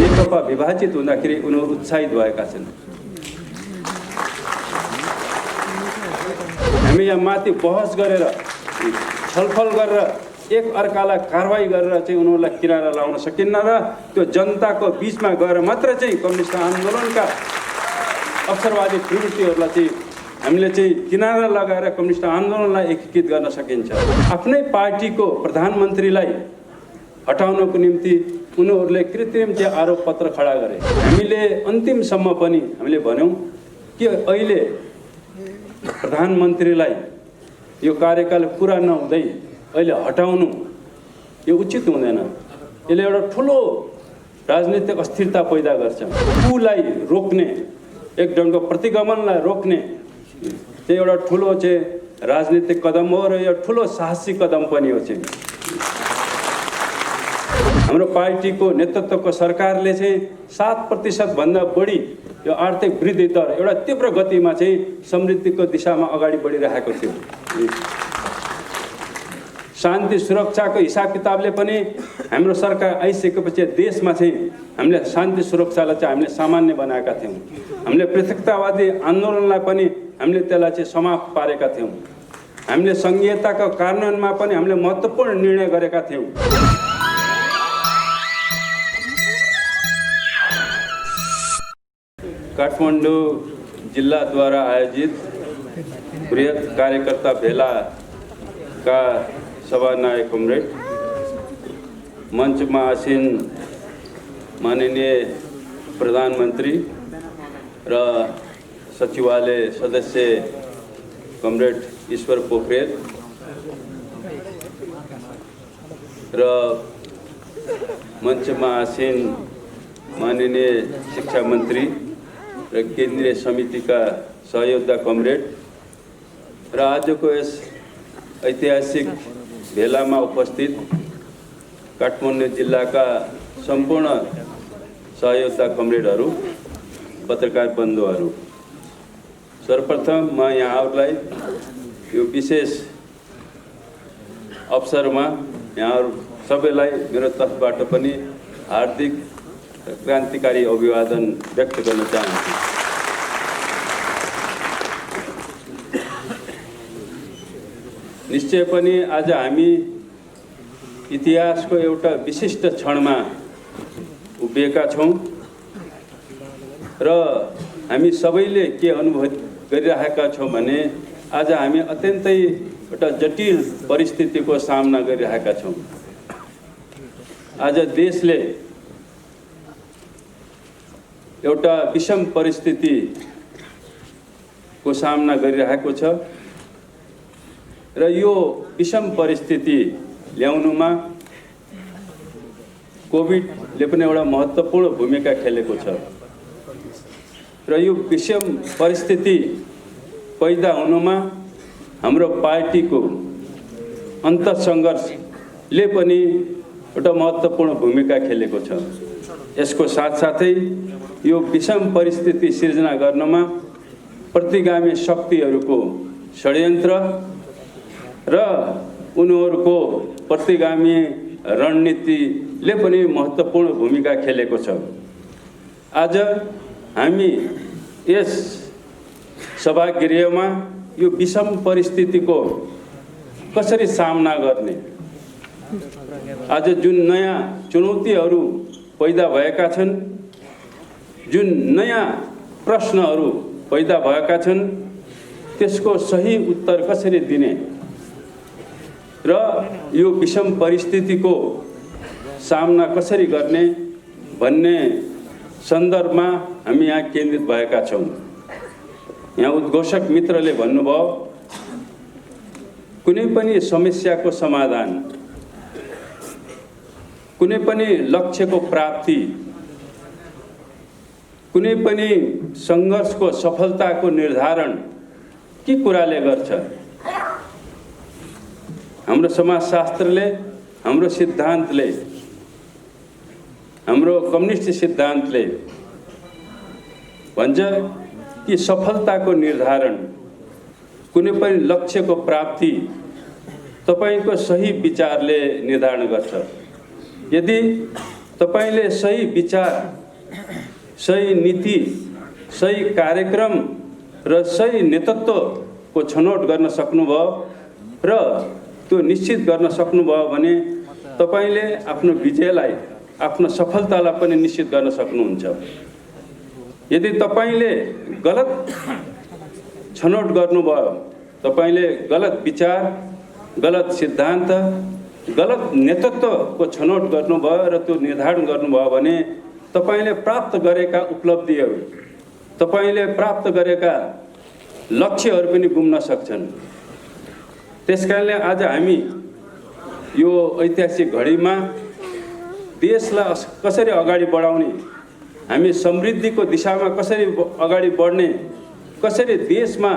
नेकपा विभाजित हुँदाखेरि उनीहरू उत्साहित भएका छन्। हामी यहाँ माथि बहस गरेर छलफल गरेर एक अर्कालाई कारवाही गरेर चाहिँ उनीहरूलाई किनारा लाउन सकिन्न र त्यो जनताको बिचमा गएर मात्र चाहिँ कम्युनिस्ट आन्दोलनका अवसरवादी प्रवृत्तिहरूलाई चाहिँ हामीले चाहिँ किनारा लगाएर कम्युनिस्ट आन्दोलनलाई एकीकृत गर्न सकिन्छ। आफ्नै पार्टीको प्रधानमन्त्रीलाई हटाउनको निम्ति उनीहरूले कृत्रिम चाहिँ आरोप पत्र खडा गरे। हामीले अन्तिमसम्म पनि हामीले भन्यौँ कि अहिले प्रधानमन्त्रीलाई यो कार्यकाल पुरा नहुँदै अहिले हटाउनु यो उचित हुँदैन। यसले एउटा ठुलो राजनीतिक अस्थिरता पैदा गर्छ। ऊलाई रोक्ने एक ढङ्गको प्रतिगमनलाई रोक्ने चाहिँ एउटा ठुलो चाहिँ राजनीतिक कदम हो र यो ठुलो साहसी कदम पनि हो चाहिँ। हाम्रो पार्टीको नेतृत्वको सरकारले चाहिँ 7% भन्दा बढी यो आर्थिक वृद्धि दर एउटा तीव्र गतिमा चाहिँ समृद्धिको दिशामा अगाडि बढिरहेको थियो। शान्ति सुरक्षाको हिसाब किताबले पनि हाम्रो सरकार आइसकेपछि देशमा चाहिँ हामीले शान्ति सुरक्षालाई चाहिँ हामीले सामान्य बनाएका थियौँ। हामीले पृथकतावादी आन्दोलनलाई पनि हामीले त्यसलाई चाहिँ समाप्त पारेका थियौँ। हामीले सङ्घीयताको कार्यान्वयनमा पनि हामीले महत्त्वपूर्ण निर्णय गरेका थियौँ। काठमाडौँ जिल्लाद्वारा आयोजित बृहत कार्यकर्ता भेलाका सभानायक कमरेड, मञ्चमा आसीन माननीय प्रधानमन्त्री र सचिवालय सदस्य कमरेड ईश्वर पोखरेल र मञ्चमा आसीन माननीय शिक्षा मन्त्री र केन्द्रीय समितिका सहयोद्धा कमरेड र आजको यस ऐतिहासिक भेलामा उपस्थित काठमाडौँ जिल्लाका सम्पूर्ण सहयोद्धा कमरेडहरू, पत्रकार बन्धुहरू, सर्वप्रथम म यहाँहरूलाई यो विशेष अवसरमा यहाँहरू सबैलाई मेरो तर्फबाट पनि हार्दिक क्रान्तिकारी अभिवादन व्यक्त गर्न चाहन्छु। निश्चय पनि आज हामी इतिहासको एउटा विशिष्ट क्षणमा उभिएका छौँ र हामी सबैले के अनुभव गरिरहेका छौँ भने आज हामी अत्यन्तै एउटा जटिल परिस्थितिको सामना गरिरहेका छौँ। आज देशले एउटा विषम परिस्थितिको सामना गरिरहेको छ र यो विषम परिस्थिति ल्याउनुमा कोभिडले पनि एउटा महत्त्वपूर्ण भूमिका खेलेको छ र यो विषम परिस्थिति पैदा हुनुमा हाम्रो पार्टीको अन्तर्सङ्घर्षले पनि एउटा महत्त्वपूर्ण भूमिका खेलेको छ। यसको साथसाथै यो विषम परिस्थिति सिर्जना गर्नमा प्रतिगामी शक्तिहरूको षड्यन्त्र र उनीहरूको प्रतिगामी रणनीतिले पनि महत्त्वपूर्ण भूमिका खेलेको छ। आज हामी यस सभागृहमा यो विषम परिस्थितिको कसरी सामना गर्ने, आज जुन नयाँ चुनौतीहरू पैदा भएका छन्, जुन नयाँ प्रश्नहरू पैदा भएका छन्, त्यसको सही उत्तर कसरी दिने र यो विषम परिस्थितिको सामना कसरी गर्ने भन्ने सन्दर्भमा हामी यहाँ केन्द्रित भएका छौँ। यहाँ उद्घोषक मित्रले भन्नुभयो, कुनै पनि समस्याको समाधान, कुनै पनि लक्ष्यको प्राप्ति, कुनै पनि सङ्घर्षको सफलताको निर्धारण के कुराले गर्छ? हाम्रो समाजशास्त्रले, हाम्रो सिद्धान्तले, हाम्रो कम्युनिस्ट सिद्धान्तले भन्छ कि सफलताको निर्धारण, कुनै पनि लक्ष्यको प्राप्ति तपाईको सही विचारले निर्धारण गर्छ। यदि तपाईले सही विचार, सही नीति, सही कार्यक्रम र सही नेतृत्वको छनौट गर्न सक्नुभयो र त्यो निश्चित गर्न सक्नुभयो भने तपाईले आफ्नो विजयलाई, आफ्नो सफलतालाई पनि निश्चित गर्न सक्नुहुन्छ। यदि तपाईले गलत छनौट गर्नुभयो, तपाईले गलत विचार, गलत सिद्धान्त, गलत नेतृत्वको छनौट गर्नुभयो र त्यो निर्धारण गर्नुभयो भने तपाईले प्राप्त गरेका उपलब्धिहरू, तपाईले प्राप्त गरेका लक्ष्यहरू पनि गुम्न सक्छन्। त्यसकारणले आज हामी यो ऐतिहासिक घडीमा देशलाई कसरी अगाडि बढाउने, हामी समृद्धिको दिशामा कसरी अगाडि बढ्ने, कसरी देशमा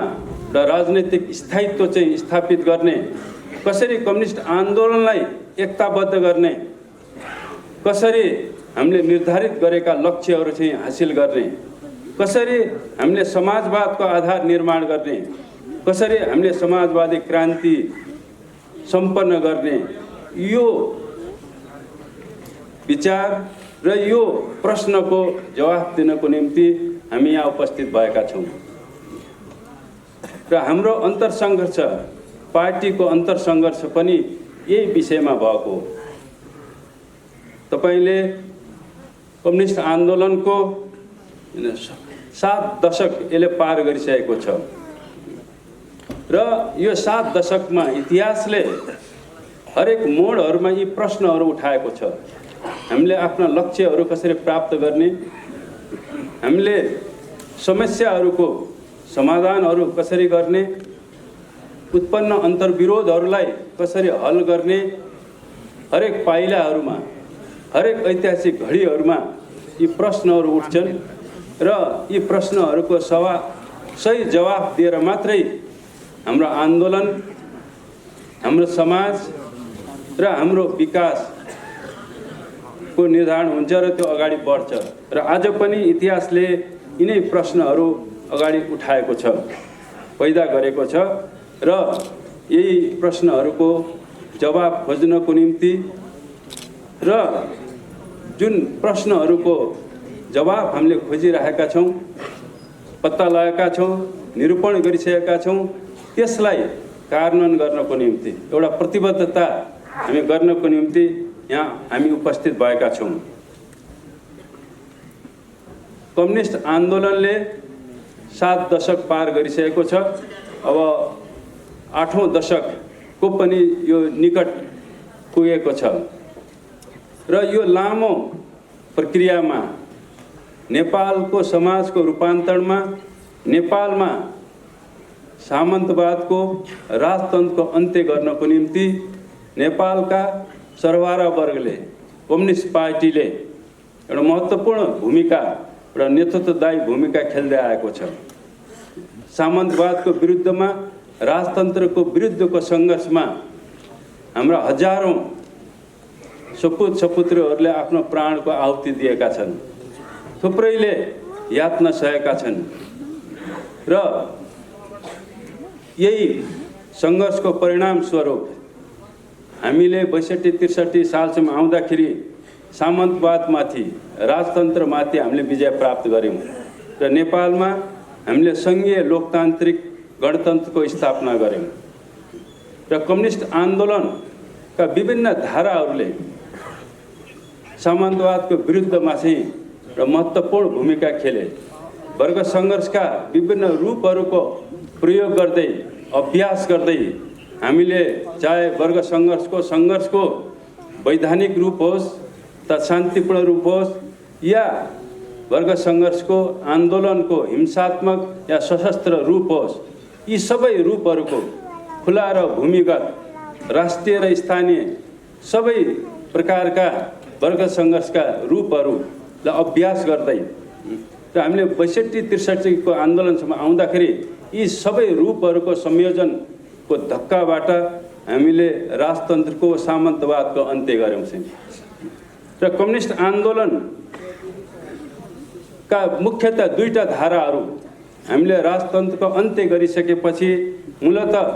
राजनीतिक स्थायित्व चाहिँ स्थापित गर्ने, कसरी कम्युनिस्ट आन्दोलनलाई एकताबद्ध गर्ने, कसरी हामीले निर्धारित गरेका लक्ष्यहरू चाहिँ हासिल गर्ने, कसरी हामीले समाजवादको आधार निर्माण गर्ने, कसरी हामीले समाजवादी क्रान्ति सम्पन्न गर्ने, यो विचार र यो प्रश्नको जवाफ दिनको निम्ति हामी यहाँ उपस्थित भएका छौँ। र हाम्रो अन्तरसङ्घर्ष, पार्टीको अन्तरसङ्घर्ष पनि यही विषयमा भएको हो। तपाईले कम्युनिस्ट आन्दोलनको 7 दशक यसले पार गरिसकेको छ र यो 7 दशकमा इतिहासले हरेक मोडहरूमा यी प्रश्नहरू उठाएको छ। हामीले आफ्ना लक्ष्यहरू कसरी प्राप्त गर्ने, हामीले समस्याहरूको समाधानहरू कसरी गर्ने, उत्पन्न अन्तर्विरोधहरूलाई कसरी हल गर्ने, हरेक पाइलाहरूमा, हरेक ऐतिहासिक घडीहरूमा यी प्रश्नहरू उठ्छन् र यी प्रश्नहरूको सही जवाफ दिएर मात्रै हाम्रो आन्दोलन, हाम्रो समाज र हाम्रो विकासको निर्धारण हुन्छ र त्यो अगाडि बढ्छ। र आज पनि इतिहासले यिनै प्रश्नहरू अगाडि उठाएको छ, पैदा गरेको छ र यही प्रश्नहरूको जवाब खोज्नको निम्ति र जुन प्रश्नहरूको जवाब हामीले खोजिरहेका छौँ, पत्ता लगाएका छौँ, निरूपण गरिसकेका छौँ, त्यसलाई कार्यान्वयन गर्नको निम्ति एउटा प्रतिबद्धता हामी गर्नको निम्ति यहाँ हामी उपस्थित भएका छौँ। कम्युनिस्ट आन्दोलनले 7 दशक पार गरिसकेको छ। अब 8औं दशकको पनि यो निकट पुगेको छ र यो लामो प्रक्रियामा नेपालको समाजको रूपान्तरणमा, नेपालमा सामन्तवादको राजतन्त्रको अन्त्य गर्नको निम्ति नेपालका सर्वहारा वर्गले, कम्युनिस्ट पार्टीले एउटा महत्त्वपूर्ण भूमिका, एउटा नेतृत्वदायी भूमिका खेल्दै आएको छ। सामन्तवादको विरुद्धमा, राजतन्त्रको विरुद्धको सङ्घर्षमा हाम्रा हजारौँ सपुत सपुत्रीहरूले आफ्नो प्राणको आहुति दिएका छन्, थुप्रैले यातना सहेका छन् र यही सङ्घर्षको परिणाम स्वरूप हामीले 62-63 सालसम्म आउँदाखेरि सामन्तवादमाथि, राजतन्त्रमाथि हामीले विजय प्राप्त गऱ्यौँ र नेपालमा हामीले सङ्घीय लोकतान्त्रिक गणतन्त्रको स्थापना गऱ्यौँ र कम्युनिस्ट आन्दोलनका विभिन्न धाराहरूले सामन्तवादको विरुद्धमा चाहिँ र महत्त्वपूर्ण भूमिका खेले। वर्ग सङ्घर्षका विभिन्न रूपहरूको प्रयोग गर्दै, अभ्यास गर्दै हामीले चाहे वर्ग सङ्घर्षको वैधानिक रूप होस् त शान्तिपूर्ण रूप होस् या वर्ग सङ्घर्षको आन्दोलनको हिंसात्मक या सशस्त्र रूप होस्, यी सबै रूपहरूको खुला र भूमिगत, राष्ट्रिय र स्थानीय सबै प्रकारका वर्ग सङ्घर्षका रूपहरूलाई अभ्यास गर्दै र हामीले 62-63 को आन्दोलनसम्म आउँदाखेरि यी सबै रूपहरूको संयोजनको धक्काबाट हामीले राजतन्त्रको, सामन्तवादको अन्त्य गऱ्यौँ र कम्युनिस्ट आन्दोलनका मुख्यतः 2टा धाराहरू हामीले राजतन्त्रको अन्त्य गरिसकेपछि मूलतः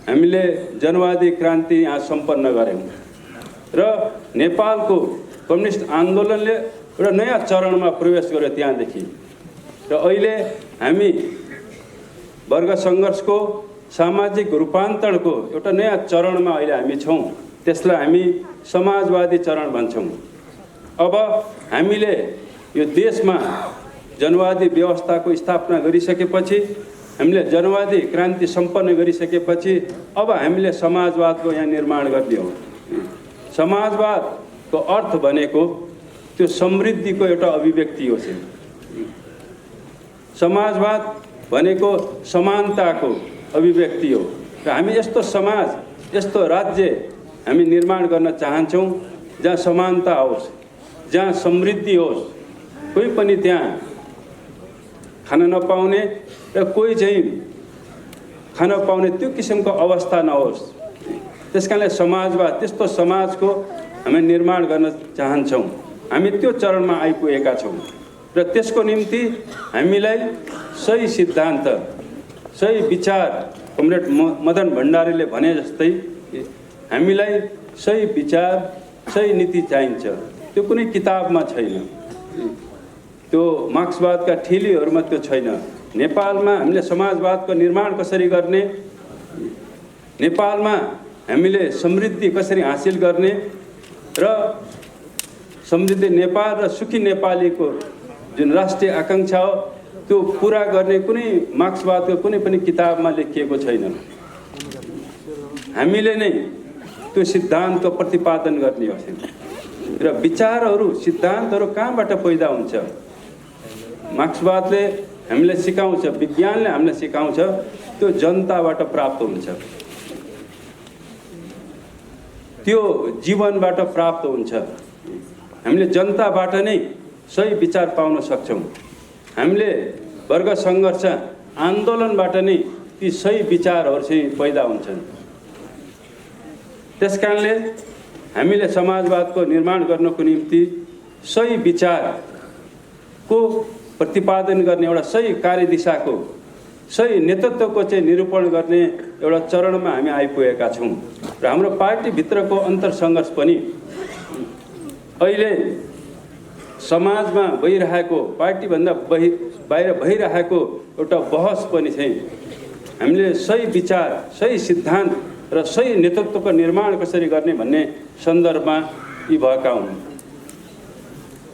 हामीले जनवादी क्रान्ति यहाँ सम्पन्न गऱ्यौँ र नेपालको कम्युनिस्ट आन्दोलनले एउटा नयाँ चरणमा प्रवेश गर्यो त्यहाँदेखि। र अहिले हामी वर्ग सङ्घर्षको सामाजिक रूपान्तरणको एउटा नयाँ चरणमा अहिले हामी छौँ। त्यसलाई हामी समाजवादी चरण भन्छौँ। अब हामीले यो देशमा जनवादी व्यवस्थाको स्थापना गरिसकेपछि, हामीले जनवादी क्रान्ति सम्पन्न गरिसकेपछि अब हामीले समाजवादको यहाँ निर्माण गर्ने हो। समाजवादको अर्थ भनेको त्यो समृद्धिको एउटा अभिव्यक्ति हो। समाजवाद भनेको समानताको अभिव्यक्ति हो। र हामी यस्तो समाज, यस्तो राज्य हामी निर्माण गर्न चाहन्छौँ जहाँ समानता होस्, जहाँ समृद्धि होस्, कोही पनि त्यहाँ खान नपाउने र कोही चाहिँ खान पाउने त्यो किसिमको अवस्था नहोस्। त्यसकारणले समाजवाद, त्यस्तो समाजको हामी निर्माण गर्न चाहन्छौँ। हामी त्यो चरणमा आइपुगेका छौँ र त्यसको निम्ति हामीलाई सही सिद्धान्त, सही विचार, कमरेड मदन भण्डारीले भने जस्तै हामीलाई सही विचार, सही नीति चाहिन्छ। त्यो कुनै किताबमा छैन, त्यो मार्क्सवादका ठेलीहरूमा त्यो छैन। नेपालमा हामीले समाजवादको निर्माण कसरी गर्ने, नेपालमा हामीले समृद्धि कसरी हासिल गर्ने र समृद्धि नेपाल र सुखी नेपालीको जुन राष्ट्रिय आकाङ्क्षा हो त्यो पुरा गर्ने कुनै मार्क्सवादको कुनै पनि किताबमा लेखिएको छैन। हामीले नै त्यो सिद्धान्तको प्रतिपादन गर्ने हो। र विचारहरू, सिद्धान्तहरू कहाँबाट पैदा हुन्छ? मार्क्सवादले हामीलाई सिकाउँछ, विज्ञानले हामीलाई सिकाउँछ, त्यो जनताबाट प्राप्त हुन्छ, त्यो जीवनबाट प्राप्त हुन्छ। हामीले जनताबाट नै सही विचार पाउन सक्छौँ। हामीले वर्ग सङ्घर्ष आन्दोलनबाट नै ती सही विचारहरू चाहिँ पैदा हुन्छन्। त्यसकारणले हामीले समाजवादको निर्माण गर्नको निम्ति सही विचारको प्रतिपादन गर्ने, एउटा सही कार्यदिशाको, सही नेतृत्वको चाहिँ निरूपण गर्ने एउटा चरणमा हामी आइपुगेका छौँ। र हाम्रो पार्टीभित्रको अन्तरसङ्घर्ष पनि अहिले समाजमा भइरहेको, पार्टीभन्दा बाहिर भइरहेको एउटा बहस पनि चाहिँ हामीले सही विचार, सही सिद्धान्त र सही नेतृत्वको निर्माण कसरी गर्ने भन्ने सन्दर्भमा यी भएका हुन्।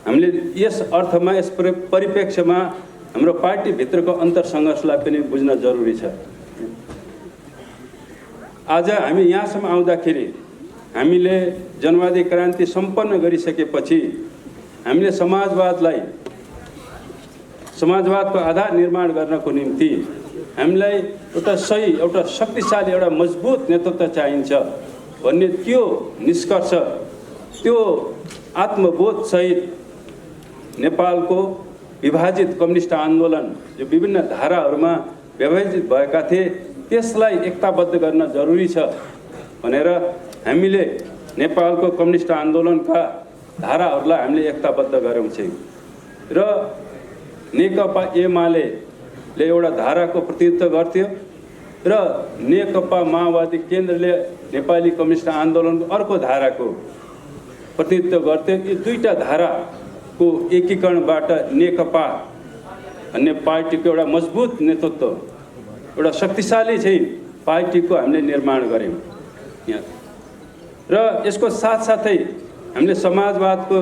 हामीले यस अर्थमा, यस परिप्रेक्ष्यमा हाम्रो पार्टीभित्रको अन्तरसङ्घर्षलाई पनि बुझ्न जरुरी छ। आज हामी यहाँसम्म आउँदाखेरि हामीले जनवादी क्रान्ति सम्पन्न गरिसकेपछि हामीले समाजवादको आधार निर्माण गर्नको निम्ति हामीलाई एउटा सही, एउटा शक्तिशाली, एउटा मजबुत नेतृत्व चाहिन्छ भन्ने त्यो निष्कर्ष, त्यो आत्मबोधसहित नेपालको विभाजित कम्युनिस्ट आन्दोलन जो विभिन्न धाराहरूमा विभाजित भएका थिए त्यसलाई एकताबद्ध गर्न जरुरी छ भनेर हामीले नेपालको कम्युनिस्ट आन्दोलनका धाराहरूलाई हामीले एकताबद्ध गऱ्यौँ चाहिँ। र नेकपा एमाले एउटा धाराको प्रतिनिधित्व गर्थ्यो र नेकपा माओवादी केन्द्रले नेपाली कम्युनिस्ट आन्दोलनको अर्को धाराको प्रतिनिधित्व गर्थ्यो। यी दुईटा धाराको एकीकरणबाट नेकपा भन्ने पार्टीको एउटा मजबुत नेतृत्व, एउटा शक्तिशाली चाहिँ पार्टीको हामीले निर्माण गऱ्यौँ यहाँ। र यसको साथसाथै हामीले समाजवादको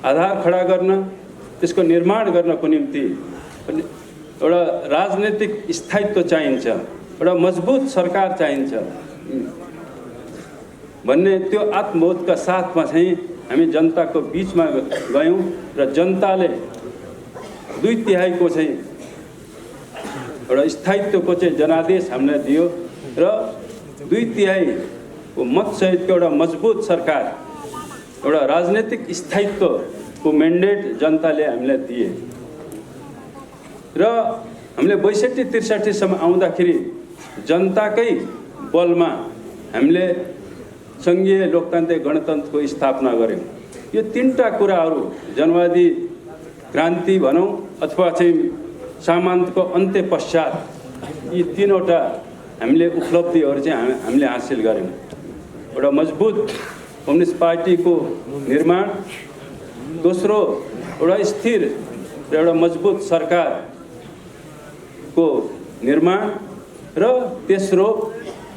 आधार खडा गर्न, त्यसको निर्माण गर्नको निम्ति एउटा राजनैतिक स्थायित्व चाहिन्छ, एउटा मजबुत सरकार चाहिन्छ भन्ने त्यो आत्मबोधका साथमा चाहिँ हामी जनताको बिचमा गयौँ र जनताले 2/3 चाहिँ एउटा स्थायित्वको चाहिँ जनादेश हामीलाई दियो र 2/3 मतसहितको एउटा मजबुत सरकार, एउटा राजनैतिक स्थायित्वको म्यान्डेट जनताले हामीलाई दिए। र हामीले 62-63सम्म आउँदाखेरि जनताकै बलमा हामीले सङ्घीय लोकतान्त्रिक गणतन्त्रको स्थापना गऱ्यौँ। यो 3टा कुराहरू, जनवादी क्रान्ति भनौँ अथवा चाहिँ सामन्तको अन्त्य पश्चात, यी 3वटा हामीले उपलब्धिहरू चाहिँ हामीले हासिल गऱ्यौँ। एउटा मजबुत कम्युनिस्ट पार्टीको निर्माण, दोस्रो एउटा स्थिर र एउटा मजबुत सरकारको निर्माण र तेस्रो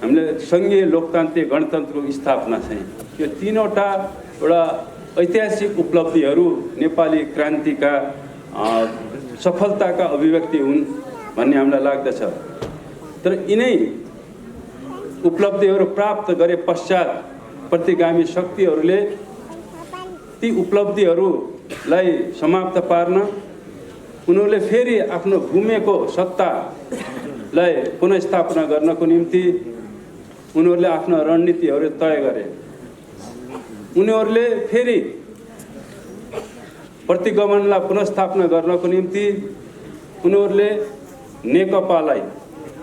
हामीले सङ्घीय लोकतान्त्रिक गणतन्त्रको स्थापना चाहिँ यो तीनवटा एउटा ऐतिहासिक उपलब्धिहरू नेपाली क्रान्तिका सफलताका अभिव्यक्ति हुन् भन्ने हामीलाई लाग्दछ। तर यिनै उपलब्धिहरू प्राप्त गरे पश्चात प्रतिगामी शक्तिहरूले ती उपलब्धिहरूलाई समाप्त पार्न, उनीहरूले फेरि आफ्नो गुमेको सत्तालाई पुनर्स्थापना गर्नको निम्ति उनीहरूले आफ्नो रणनीतिहरू तय गरे। उनीहरूले फेरि प्रतिगमनलाई पुनर्स्थापना गर्नको निम्ति उनीहरूले नेकपालाई,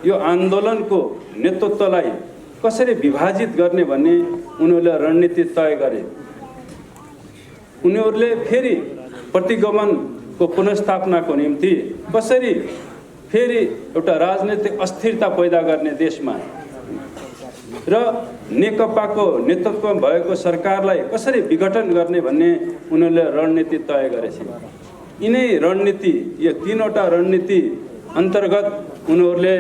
यो आन्दोलनको नेतृत्वलाई कसरी विभाजित गर्ने भन्ने उनीहरूले रणनीति तय गरे। उनीहरूले फेरि प्रतिगमनको पुनर्स्थापनाको निम्ति कसरी फेरि एउटा राजनीतिक अस्थिरता पैदा गर्ने देशमा र नेकपाको नेतृत्वमा भएको सरकारलाई कसरी विघटन गर्ने भन्ने उनीहरूले रणनीति तय गरेछन्। यिनै रणनीति, यो तीनवटा रणनीति अन्तर्गत उनीहरूले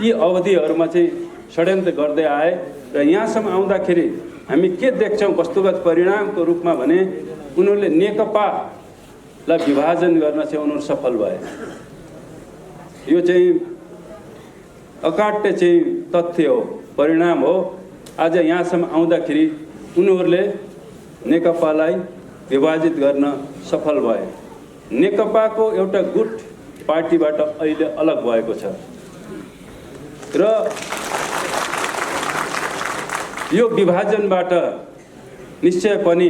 यी अवधिहरूमा चाहिँ षड्यन्त्र गर्दै आए र यहाँसम्म आउँदाखेरि हामी के देख्छौँ वस्तुगत परिणामको रूपमा भने उनीहरूले नेकपालाई विभाजन गर्न चाहिँ उनीहरू सफल भए। यो चाहिँ अकाट्य चाहिँ तथ्य हो, परिणाम हो। आज यहाँसम्म आउँदाखेरि उनीहरूले नेकपालाई विभाजित गर्न सफल भए। नेकपाको एउटा गुट पार्टीबाट अहिले अलग भएको छ र यो विभाजनबाट निश्चय पनि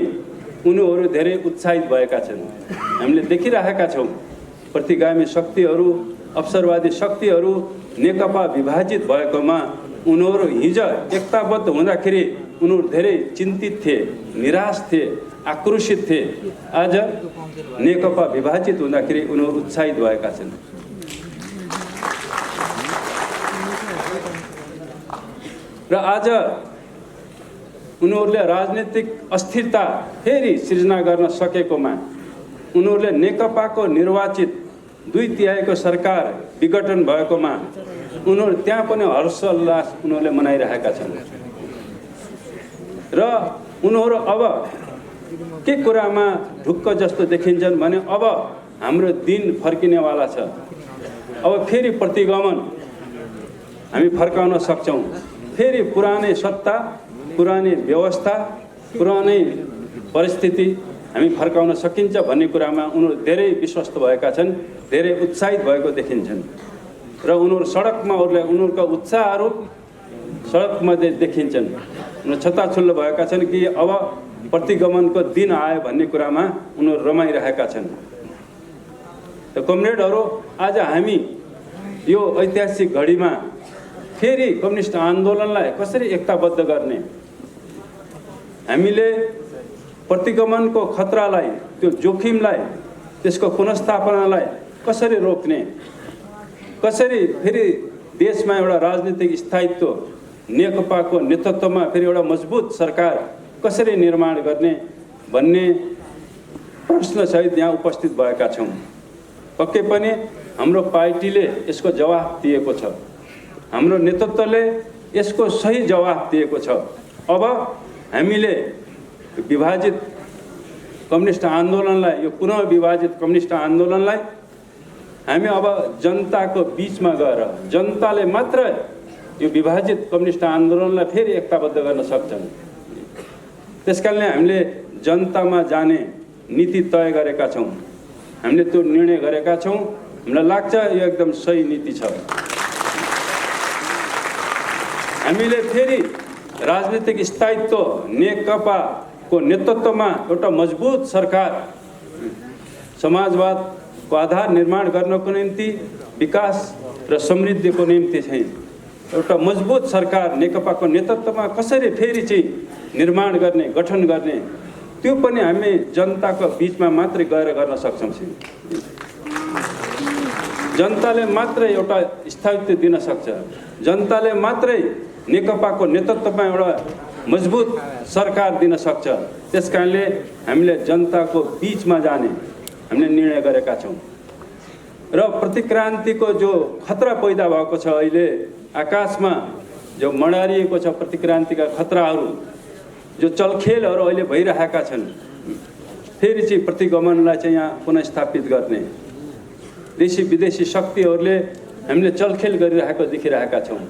उनीहरू धेरै उत्साहित भएका छन्। हामीले देखिरहेका छौँ प्रतिगामी शक्तिहरू, अवसरवादी शक्तिहरू नेकपा विभाजित भएकोमा उनीहरू हिजो एकताबद्ध हुँदाखेरि उनीहरू धेरै चिन्तित थिए, निराश थिए, आक्रोशित थिए। आज नेकपा विभाजित हुँदाखेरि उनीहरू उत्साहित भएका छन्। र आज उनीहरूले राजनीतिक अस्थिरता फेरि सृजना गर्न सकेकोमा उनीहरूले नेकपाको निर्वाचित 2/3 सरकार विघटन भएकोमा उनीहरू त्यहाँ पनि हर्षोल्लास उनीहरूले मनाइरहेका छन्। र उनीहरू अब के कुरामा ढुक्क जस्तो देखिन्छन् भने अब हाम्रो दिन फर्किनेवाला छ, अब फेरि प्रतिगमन हामी फर्काउन सक्छौँ, फेरि पुरानै सत्ता, पुरानै व्यवस्था, पुरानै परिस्थिति हामी फर्काउन सकिन्छ भन्ने कुरामा उनीहरू धेरै विश्वस्त भएका छन्, धेरै उत्साहित भएको देखिन्छन्। र उनीहरू सडकमा उनीहरूका उत्साहहरू सडकमा देखिन्छन्। उनीहरू छत्ताछुल्ल भएका छन् कि अब प्रतिगमनको दिन आयो भन्ने कुरामा उनीहरू रमाइरहेका छन्। त कमरेडहरू, आज हामी यो ऐतिहासिक घडीमा फेरि कम्युनिस्ट आन्दोलनलाई कसरी एकताबद्ध गर्ने, हामीले प्रतिगमनको खतरालाई, त्यो जोखिमलाई, त्यसको पुनर्स्थापनालाई कसरी रोक्ने, कसरी फेरि देशमा एउटा राजनीतिक स्थायित्व, नेकपाको नेतृत्वमा फेरि एउटा मजबुत सरकार कसरी निर्माण गर्ने भन्ने प्रश्नसहित यहाँ उपस्थित भएका छौँ। पक्कै पनि हाम्रो पार्टीले यसको जवाफ दिएको छ, हाम्रो नेतृत्वले यसको सही जवाफ दिएको छ। अब हामीले विभाजित कम्युनिस्ट आन्दोलनलाई, यो पुनः विभाजित कम्युनिस्ट आन्दोलनलाई हामी अब जनताको बिचमा गएर जनताले मात्र यो विभाजित कम्युनिस्ट आन्दोलनलाई फेरि एकताबद्ध गर्न सक्छन्। त्यसकारणले हामीले जनतामा जाने नीति तय गरेका छौँ, हामीले त्यो निर्णय गरेका छौँ। हामीलाई लाग्छ यो एकदम सही नीति छ। हामीले फेरि राजनीतिक स्थायित्व, नेकपाको नेतृत्वमा एउटा मजबुत सरकार, समाजवादको आधार निर्माण गर्नको निम्ति, विकास र समृद्धिको निम्ति चाहिँ एउटा मजबुत सरकार नेकपाको नेतृत्वमा कसरी फेरि चाहिँ निर्माण गर्ने, गठन गर्ने, त्यो पनि हामी जनताको बिचमा मात्रै गएर गर्न सक्छौँ। जनताले मात्रै एउटा स्थायित्व दिन सक्छ, जनताले मात्रै नेकपाको नेतृत्वमा एउटा मजबुत सरकार दिन सक्छ। त्यसकारणले हामीले जनताको बीचमा जाने हामीले निर्णय गरेका छौँ र प्रतिक्रान्तिको जो खतरा पैदा भएको छ, अहिले आकाशमा जो मडारिएको छ प्रतिक्रान्तिका खतराहरू, जो चलखेलहरू अहिले भइरहेका छन्, फेरि चाहिँ प्रतिगमनलाई चाहिँ यहाँ पुनर्स्थापित गर्ने देशी विदेशी शक्तिहरूले हामीले चलखेल गरिरहेको देखिरहेका छौँ।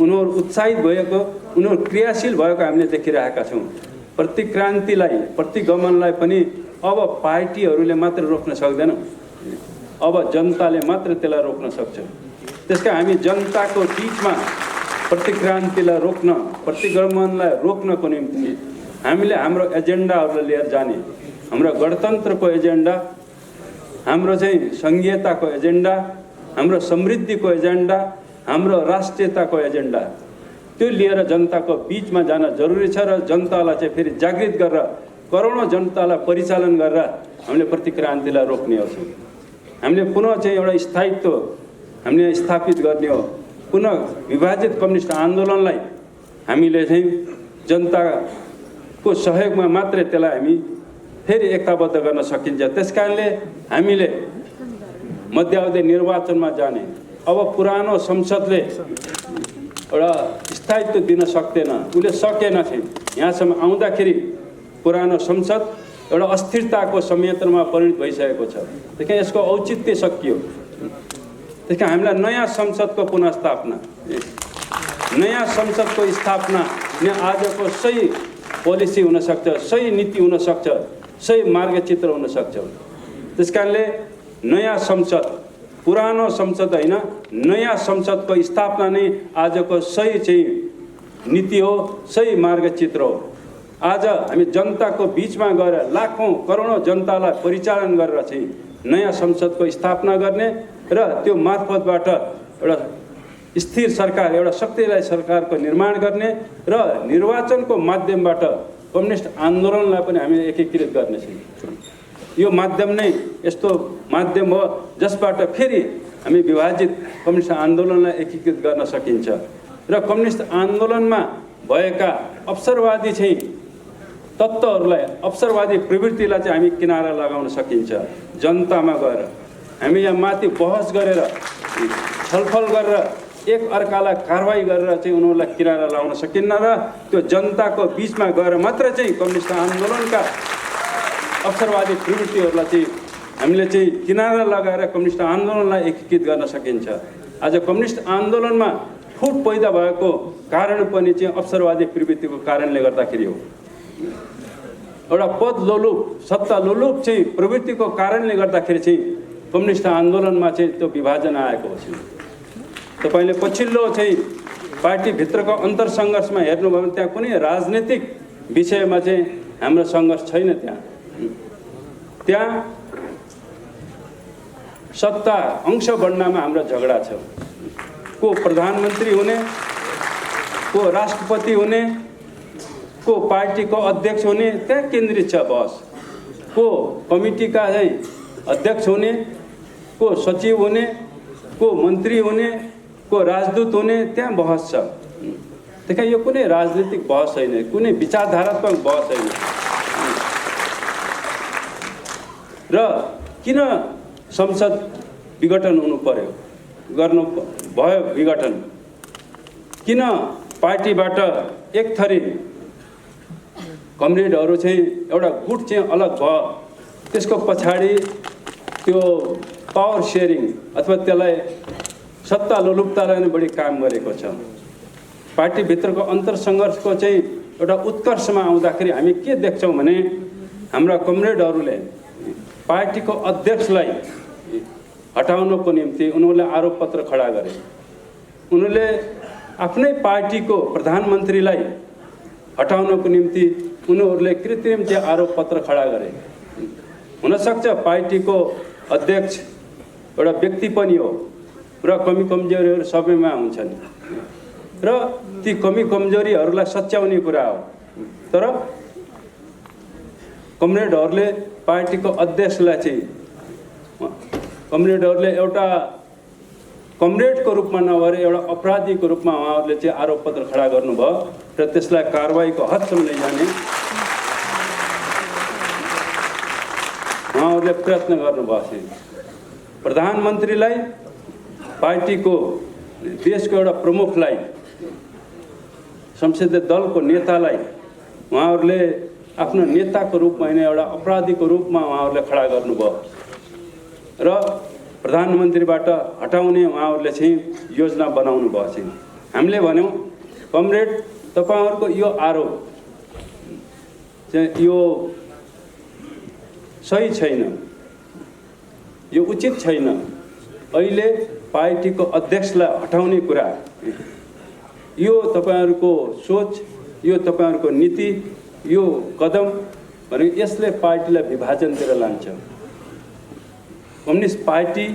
उनीहरू उत्साहित भएको, उनीहरू क्रियाशील भएको हामीले देखिरहेका छौँ। प्रतिक्रान्तिलाई, प्रतिगमनलाई पनि अब पार्टीहरूले मात्र रोक्न सक्दैन, अब जनताले मात्र त्यसलाई रोक्न सक्छ। त्यसका हामी जनताको बिचमा प्रतिक्रान्तिलाई रोक्न, प्रतिगमनलाई रोक्नको निम्ति हामीले हाम्रो एजेन्डाहरूलाई लिएर जाने, हाम्रो गणतन्त्रको एजेन्डा, हाम्रो चाहिँ सङ्घीयताको एजेन्डा, हाम्रो समृद्धिको एजेन्डा, हाम्रो राष्ट्रियताको एजेन्डा, त्यो लिएर जनताको बिचमा जान जरुरी छ र जनतालाई चाहिँ फेरि जागृत गरेर, करोडौँ जनतालाई परिचालन गरेर हामीले प्रतिक्रान्तिलाई रोक्ने हो। हामीले पुनः चाहिँ एउटा स्थायित्व हामीले स्थापित गर्ने हो। पुनः विभाजित कम्युनिस्ट आन्दोलनलाई हामीले चाहिँ जनताको सहयोगमा मात्रै त्यसलाई हामी फेरि एकताबद्ध गर्न सकिन्छ। त्यसकारणले हामीले मध्यावधि निर्वाचनमा जाने, अब पुरानो संसदले एउटा स्थायित्व दिन सक्दैन, उसले सकेन थियो। यहाँसम्म आउँदाखेरि पुरानो संसद एउटा अस्थिरताको संयन्त्रमा परिणत भइसकेको छ। त्यसकारण यसको औचित्य सकियो। त्यसकारण हामीलाई नयाँ संसदको पुनर्स्थापना, नयाँ संसदको स्थापना ने आजको सही पोलिसी हुनसक्छ, सही नीति हुनसक्छ, सही मार्गचित्र हुनसक्छ। त्यसकारणले नयाँ संसद, पुरानो संसद होइन, नयाँ संसदको स्थापना नै आजको सही चाहिँ नीति हो, सही मार्गचित्र हो। आज हामी जनताको बिचमा गएर लाखौँ करोडौँ जनतालाई परिचालन गरेर चाहिँ नयाँ संसदको स्थापना गर्ने र त्यो मार्फतबाट एउटा स्थिर सरकार, एउटा शक्तिशाली सरकारको निर्माण गर्ने र निर्वाचनको माध्यमबाट कम्युनिस्ट आन्दोलनलाई पनि हामीले एकीकृत गर्नेछौँ। यो माध्यम नै यस्तो माध्यम हो जसबाट फेरि हामी विभाजित कम्युनिस्ट आन्दोलनलाई एकीकृत गर्न सकिन्छ र कम्युनिस्ट आन्दोलनमा भएका अवसरवादी चाहिँ तत्त्वहरूलाई, अवसरवादी प्रवृत्तिलाई चाहिँ हामी किनारा लगाउन सकिन्छ। जनतामा गएर हामी यहाँ माथि बहस गरेर, छलफल गरेर, एक अर्कालाई कारवाही गरेर चाहिँ उनीहरूलाई किनारा लगाउन सकिन्न र त्यो जनताको बिचमा गएर मात्र चाहिँ कम्युनिस्ट आन्दोलनका अवसरवादी प्रवृत्तिहरूलाई चाहिँ हामीले चाहिँ किनारा लगाएर कम्युनिस्ट आन्दोलनलाई एकीकृत गर्न सकिन्छ। आज कम्युनिस्ट आन्दोलनमा फुट पैदा भएको कारण पनि चाहिँ अवसरवादी प्रवृत्तिको कारणले गर्दाखेरि हो। एउटा पद लोलुप, सत्ता लोलुप चाहिँ प्रवृत्तिको कारणले गर्दाखेरि चाहिँ कम्युनिस्ट आन्दोलनमा चाहिँ त्यो विभाजन आएको हो। तपाईँले पछिल्लो चाहिँ पार्टीभित्रको अन्तर सङ्घर्षमा हेर्नुभयो भने त्यहाँ कुनै राजनीतिक विषयमा चाहिँ हाम्रो सङ्घर्ष छैन। त्यहाँ सत्ता अंश बढ्नमा हाम्रो झगडा छ। को प्रधानमन्त्री हुने, को राष्ट्रपति हुने, को पार्टीको अध्यक्ष हुने, त्यहाँ केन्द्रित छ बहस। को कमिटीका चाहिँ अध्यक्ष हुने, को सचिव हुने, को मन्त्री हुने, को राजदूत हुने, त्यहाँ बहस छ। त्यहाँ यो कुनै राजनीतिक बहस छैन, कुनै विचारधारात्मक बहस छैन। र किन संसद विघटन हुनु पर्यो, गर्नु भयो विघटन? किन पार्टीबाट एक थरी कमरेडहरू चाहिँ एउटा गुट चाहिँ अलग भयो? त्यसको पछाडि त्यो पावर सेयरिङ अथवा त्यसलाई सत्ता लोलुपतालाई नै बढी काम गरेको छ। पार्टीभित्रको अन्तर सङ्घर्षको चाहिँ एउटा उत्कर्षमा आउँदाखेरि हामी के देख्छौँ भने हाम्रा कमरेडहरूले पार्टीको अध्यक्षलाई हटाउनको निम्ति उनीहरूले आरोप पत्र खडा गरे। उनीहरूले आफ्नै पार्टीको प्रधानमन्त्रीलाई हटाउनको निम्ति उनीहरूले कृत्रिम चाहिँ आरोप पत्र खडा गरे। हुनसक्छ पार्टीको अध्यक्ष एउटा व्यक्ति पनि हो र कमी कमजोरीहरू सबैमा हुन्छन् र ती कमी कमजोरीहरूलाई सच्याउने कुरा हो। तर कमरेडहरूले पार्टीको अध्यक्षलाई चाहिँ कमरेडहरूले एउटा कमरेडको रूपमा नभएर एउटा अपराधीको रूपमा उहाँहरूले चाहिँ आरोपपत्र खडा गर्नुभयो र त्यसलाई कारबाहीको हदसम्म लैजाने उहाँहरूले प्रयत्न गर्नुभएको थियो। प्रधानमन्त्रीलाई, पार्टीको देशको एउटा प्रमुखलाई, संसदीय दलको नेतालाई उहाँहरूले आफ्नो नेताको रूपमा होइन एउटा अपराधीको रूपमा उहाँहरूले खडा गर्नुभयो र प्रधानमन्त्रीबाट हटाउने उहाँहरूले चाहिँ योजना बनाउनु भएको छ। हामीले भन्यौँ कमरेड तपाईहरुको यो आरोप चाहिँ यो सही छैन, यो उचित छैन। अहिले पार्टीको अध्यक्षलाई हटाउने कुरा यो तपाईहरुको सोच, यो तपाईहरुको नीति, यो कदम भने यसले पार्टीलाई विभाजनतिर लान्छ। कम्युनिस्ट पार्टी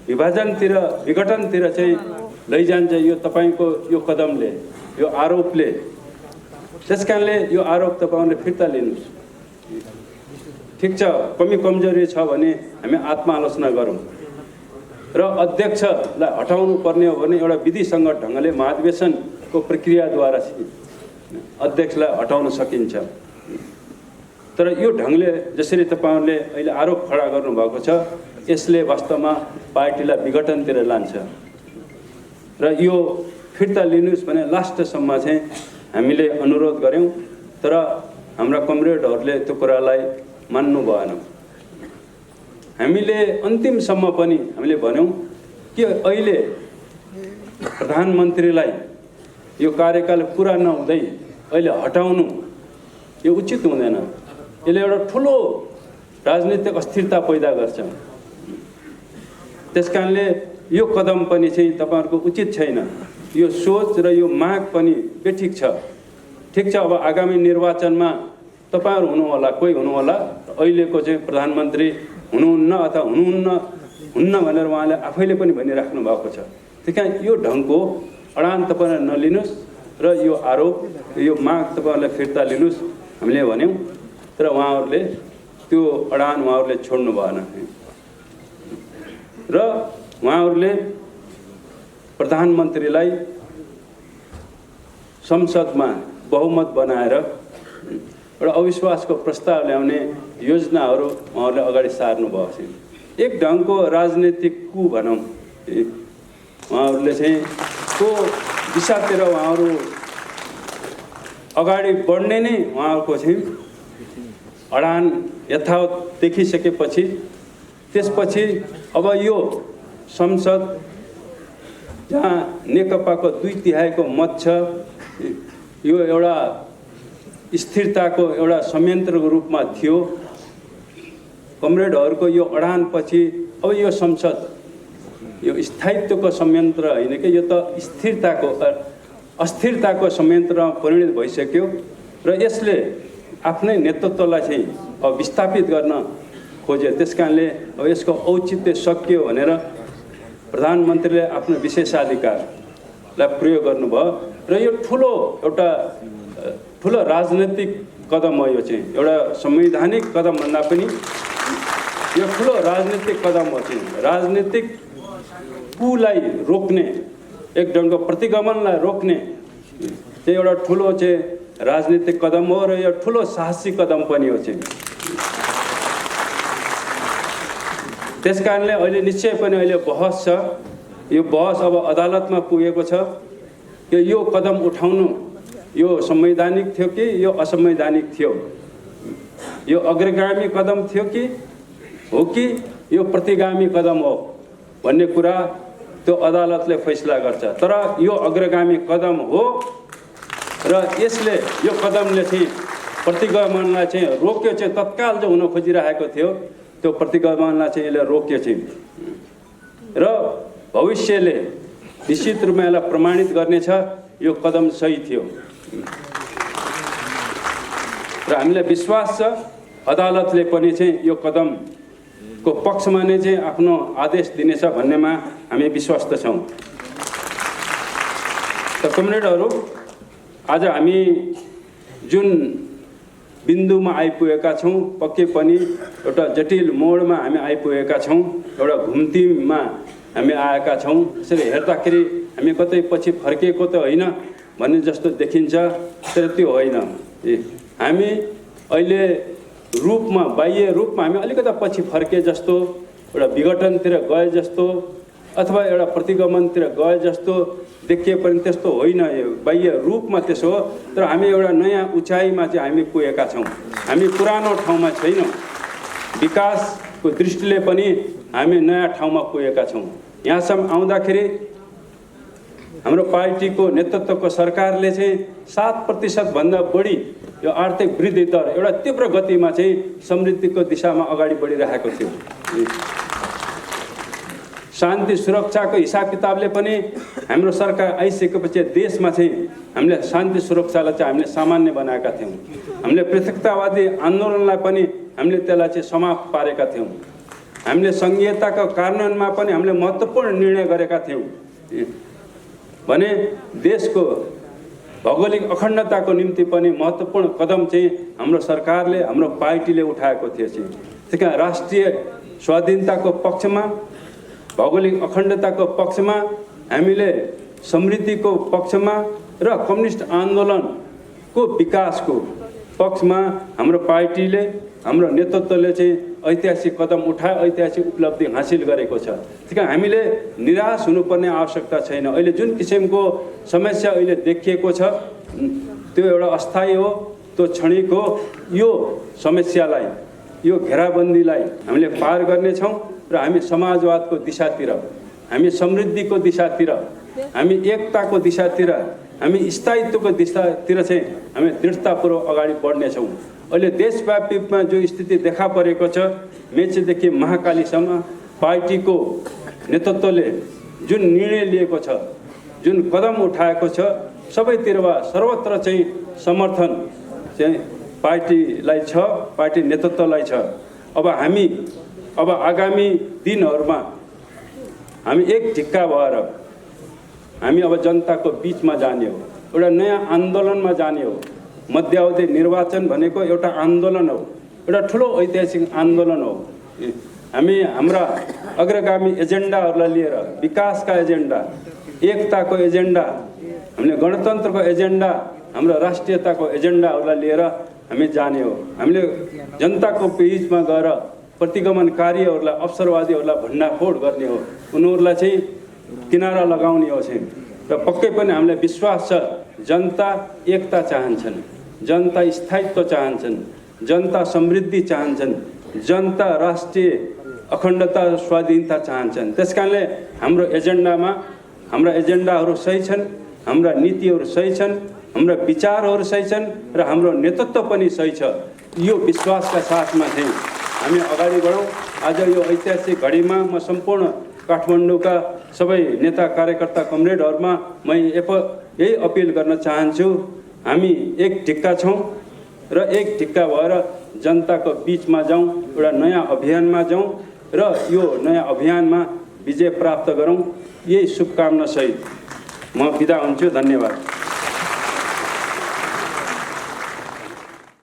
विभाजनतिर, विघटनतिर चाहिँ लैजान्छ यो तपाईको यो कदमले, यो आरोपले। त्यसकारणले यो आरोप तपाईहरुले फिर्ता लिनुस्। ठीक छ, कमी कमजोरी छ भने हामी आत्मालोचना गरौँ र अध्यक्षलाई हटाउनु पर्ने हो भने एउटा विधिसङ्गत ढङ्गले महाधिवेशनको प्रक्रियाद्वारा अध्यक्षलाई हटाउन सकिन्छ। तर यो ढङ्गले जसरी तपाईहरुले अहिले आरोप खडा गर्नुभएको छ यसले वास्तवमा पार्टीलाई विघटनतिर लान्छ र यो फिर्ता लिनुस् भने लास्टसम्म चाहिँ हामीले अनुरोध गर्यौं, तर हाम्रा कमरेडहरूले त्यो कुरालाई मान्नु भएन। हामीले अन्तिमसम्म पनि हामीले भन्यौं कि अहिले प्रधानमन्त्रीलाई यो कार्यकाल पुरा नहुँदै अहिले हटाउनु यो उचित हुँदैन। यसले एउटा ठुलो राजनीतिक अस्थिरता पैदा गर्छ। त्यसकारणले यो कदम पनि चाहिँ तपाईहरुको उचित छैन। यो सोच र यो माग पनि बेठिक छ। ठीक छ, अब आगामी निर्वाचनमा तपाईहरु हुनु होला, कोही हुनु होला, अहिलेको चाहिँ प्रधानमन्त्री हुनुहुन्न अथवा हुन्न भनेर उहाँले आफैले पनि भनिराख्नु भएको छ। त्यसकारण यो ढङ्गको अडान तपाईहरुले नलिनुस् र यो आरोप, यो माग तपाईहरुले फिर्ता लिनुस् हामीले भन्यौं, तर उहाँहरूले त्यो अडान उहाँहरूले छोड्नु भएन र उहाँहरूले प्रधानमन्त्रीलाई संसदमा बहुमत बनाएर एउटा अविश्वासको प्रस्ताव ल्याउने योजनाहरू उहाँहरूले अगाडि सार्नु भएको छ। एक ढङ्गको राजनीतिक कु भनौँ, उहाँहरूले चाहिँ त्यो दिशातिर उहाँहरू अगाडि बढ्ने नै उहाँहरूको चाहिँ अडान यथावत देखिसकेपछि त्यसपछि अब यो संसद जहाँ नेकपाको 2/3 मत छ, यो एउटा स्थिरताको एउटा संयन्त्रको रूपमा थियो। कमरेडहरूको यो अडानपछि अब यो संसद यो स्थायित्वको संयन्त्र होइन कि यो त अस्थिरताको संयन्त्रमा परिणत भइसक्यो र यसले आफ्नै नेतृत्वलाई चाहिँ अब विस्थापित गर्न खोजे। त्यसकारणले अब यसको औचित्य सकियो भनेर प्रधानमन्त्रीले आफ्नो विशेषाधिकारलाई प्रयोग गर्नुभयो र यो ठुलो राजनीतिक कदम हो। यो चाहिँ एउटा संवैधानिक कदम भन्दा पनि यो ठुलो राजनीतिक कदम हो। चाहिँ राजनीतिक कुलाई रोक्ने, एक ढङ्गको प्रतिगमनलाई रोक्ने चाहिँ एउटा ठुलो चाहिँ राजनीतिक कदम हो र यो ठुलो साहसी कदम पनि हो। चाहिँ त्यसकारणले अहिले निश्चय पनि अहिले बहस छ। यो बहस अब अदालतमा पुगेको छ कि यो कदम उठाउनु यो संवैधानिक थियो कि यो असंवैधानिक थियो, यो अग्रगामी कदम थियो कि यो प्रतिगामी कदम हो भन्ने कुरा त्यो अदालतले फैसला गर्छ। तर यो अग्रगामी कदम हो र यसले यो कदमले चाहिँ प्रतिगमनलाई चाहिँ रोक्यो। चाहिँ तत्काल जो हुन खोजिरहेको थियो त्यो प्रतिगमनलाई चाहिँ यसले रोक्यो चाहिँ र भविष्यले निश्चित रूपमा यसलाई प्रमाणित गर्नेछ यो कदम सही थियो र हामीलाई विश्वास छ अदालतले पनि चाहिँ यो कदमको पक्षमा नै चाहिँ आफ्नो आदेश दिनेछ भन्नेमा हामी विश्वस्त छौँ। त कमरेडहरू, आज हामी जुन बिन्दुमा आइपुगेका छौँ, पक्कै पनि एउटा जटिल मोडमा हामी आइपुगेका छौँ, एउटा घुम्तीमा हामी आएका छौँ। त्यसैले हेर्दाखेरि हामी कतै पछि फर्किएको त होइन भन्ने जस्तो देखिन्छ, तर त्यो होइन। हामी अहिले रूपमा, बाह्य रूपमा हामी अलिकता पछि फर्के जस्तो, एउटा विघटनतिर गए जस्तो अथवा एउटा प्रतिगमनतिर गए जस्तो देखिए पनि त्यस्तो होइन। यो बाह्य रूपमा त्यसो हो, तर हामी एउटा नयाँ उचाइमा चाहिँ हामी पुगेका छौँ। हामी पुरानो ठाउँमा छैनौँ। विकासको दृष्टिले पनि हामी नयाँ ठाउँमा पुगेका छौँ। यहाँसम्म आउँदाखेरि हाम्रो पार्टीको नेतृत्वको सरकारले चाहिँ 7% भन्दा बढी यो आर्थिक वृद्धि दर एउटा तीव्र गतिमा चाहिँ समृद्धिको दिशामा अगाडि बढिरहेको थियो। शान्ति सुरक्षाको हिसाब किताबले पनि हाम्रो सरकार आइसकेपछि देशमा चाहिँ हामीले शान्ति सुरक्षालाई चाहिँ हामीले सामान्य बनाएका थियौँ। हामीले पृथकतावादी आन्दोलनलाई पनि हामीले त्यसलाई चाहिँ समाप्त पारेका थियौँ। हामीले सङ्घीयताको कार्यान्वयनमा पनि हामीले महत्त्वपूर्ण निर्णय गरेका थियौँ भने देशको भौगोलिक अखण्डताको निम्ति पनि महत्त्वपूर्ण कदम चाहिँ हाम्रो सरकारले, हाम्रो पार्टीले उठाएको थियो। त्यही कारण राष्ट्रिय स्वाधीनताको पक्षमा, भौगोलिक अखण्डताको पक्षमा, हामीले समृद्धिको पक्षमा र कम्युनिस्ट आन्दोलनको विकासको पक्षमा हाम्रो पार्टीले, हाम्रो नेतृत्वले चाहिँ ऐतिहासिक कदम उठाए, ऐतिहासिक उपलब्धि हासिल गरेको छ। त्यही कारण हामीले निराश हुनुपर्ने आवश्यकता छैन। अहिले जुन किसिमको समस्या अहिले देखिएको छ त्यो एउटा अस्थायी हो, त्यो क्षणिक हो। यो समस्यालाई, यो घेराबन्दीलाई हामीले पार गर्नेछौँ र हामी समाजवादको दिशातिर, हामी समृद्धिको दिशातिर, हामी एकताको दिशातिर, हामी स्थायित्वको दिशातिर चाहिँ हामी दृढतापूर्वक अगाडि बढ्नेछौँ। अहिले देशव्यापीमा जो स्थिति देखा परेको छ, मेचीदेखि महाकालीसम्म पार्टीको नेतृत्वले जुन निर्णय लिएको छ, जुन कदम उठाएको छ, सबैतिरबाट सर्वत्र चाहिँ समर्थन चाहिँ पार्टीलाई छ, पार्टी नेतृत्वलाई छ। अब आगामी दिनहरूमा हामी एक ढिक्का भएर हामी अब जनताको बिचमा जाने हो, एउटा नयाँ आन्दोलनमा जाने हो। मध्यावधि निर्वाचन भनेको एउटा आन्दोलन हो, एउटा ठुलो ऐतिहासिक आन्दोलन हो। हामी हाम्रा अग्रगामी एजेन्डाहरूलाई लिएर, विकासका एजेन्डा, एकताको एजेन्डा, हामीले गणतन्त्रको एजेन्डा, हाम्रो राष्ट्रियताको एजेन्डाहरूलाई लिएर हामी जाने हो। हामीले जनताको बिचमा गएर प्रतिगमनकारीहरूलाई, अवसरवादीहरूलाई भण्डाफोड गर्ने हो, उनीहरूलाई चाहिँ किनारा लगाउने हो चाहिँ। र पक्कै पनि हामीलाई विश्वास छ जनता एकता चाहन्छन्, जनता स्थायित्व चाहन्छन्, जनता समृद्धि चाहन्छन्, जनता राष्ट्रिय अखण्डता स्वाधीनता चाहन्छन्। त्यसकारणले हाम्रो एजेन्डामा हाम्रा एजेन्डाहरू सही छन्, हाम्रा नीतिहरू सही छन्, हाम्रा विचारहरू सही छन् र हाम्रो नेतृत्व पनि सही छ। यो विश्वासका साथमा चाहिँ हामी अगाडि बढौँ। आज यो ऐतिहासिक घडीमा म सम्पूर्ण काठमाडौँका सबै नेता कार्यकर्ता कमरेडहरूमा म यही अपिल गर्न चाहन्छु, हामी एक ढिक्का छौँ र एक ढिक्का भएर जनताको बिचमा जाउँ, एउटा नयाँ अभियानमा जाउँ र यो नयाँ अभियानमा विजय प्राप्त गरौँ। यही शुभकामना सहित म बिदा हुन्छु। धन्यवाद।